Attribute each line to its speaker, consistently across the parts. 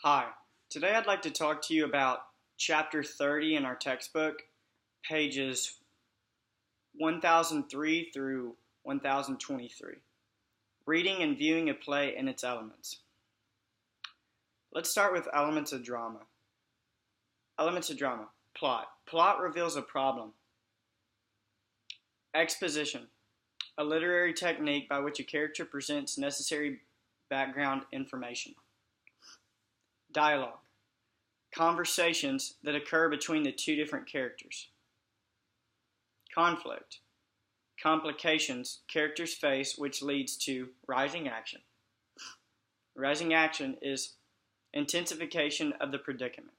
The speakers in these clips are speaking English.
Speaker 1: Hi, today I'd like to talk to you about Chapter 30 in our textbook, pages 1003 through 1023. Reading and viewing a play and its elements. Let's start with elements of drama. Elements of drama. Plot. Plot reveals a problem. Exposition. A literary technique by which a character presents necessary background information. Dialogue. Conversations that occur between the two different characters. Conflict. Complications characters face which leads to rising action. Rising action is intensification of the predicament.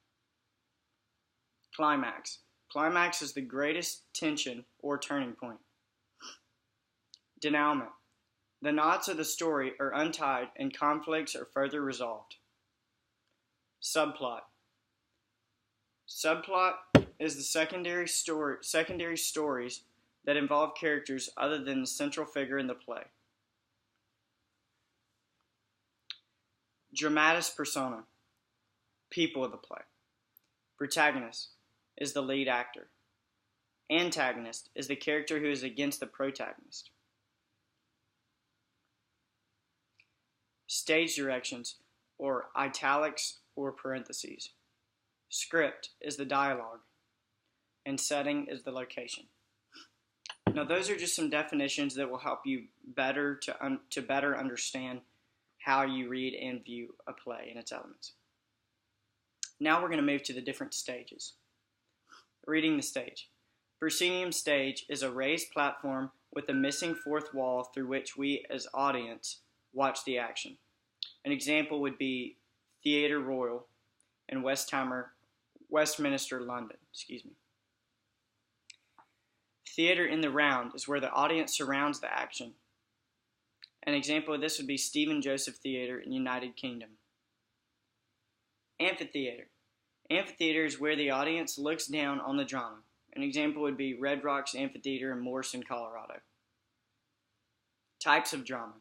Speaker 1: Climax. Climax is the greatest tension or turning point. Denouement. The knots of the story are untied and conflicts are further resolved. Subplot. Subplot is the secondary stories that involve characters other than the central figure in the play. Dramatis persona. People of the play. Protagonist is the lead actor. Antagonist is the character who is against the protagonist. Stage directions, or italics or parentheses. Script is the dialogue, and setting is the location. Now, those are just some definitions that will help you better to better understand how you read and view a play and its elements. Now we're going to move to the different stages. Reading the stage. Proscenium stage is a raised platform with a missing fourth wall through which we as audience watch the action. An example would be Theatre Royal in Westminster, London. Theatre in the round is where the audience surrounds the action. An example of this would be Stephen Joseph Theatre in United Kingdom. Amphitheatre. Amphitheatre is where the audience looks down on the drama. An example would be Red Rocks Amphitheatre in Morrison, Colorado. Types of drama.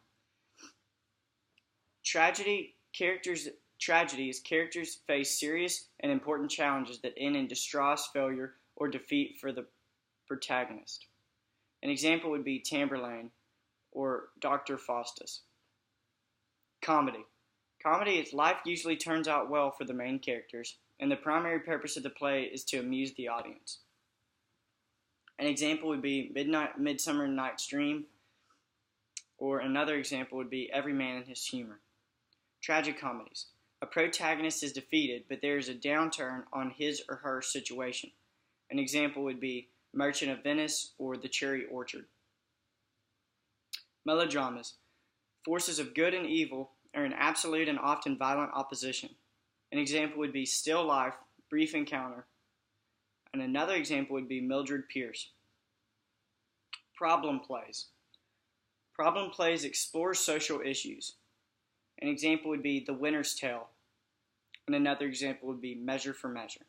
Speaker 1: Tragedy is characters face serious and important challenges that end in distress, failure, or defeat for the protagonist. An example would be Tamburlaine or Dr. Faustus. Comedy. Comedy is life usually turns out well for the main characters, and the primary purpose of the play is to amuse the audience. An example would be Midsummer Night's Dream, or another example would be Every Man in His Humor. Tragic comedies. A protagonist is defeated, but there is a downturn on his or her situation. An example would be Merchant of Venice or The Cherry Orchard. Melodramas. Forces of good and evil are in absolute and often violent opposition. An example would be Still Life, Brief Encounter. And another example would be Mildred Pierce. Problem plays. Problem plays explore social issues. An example would be The Winter's Tale, and another example would be Measure for Measure.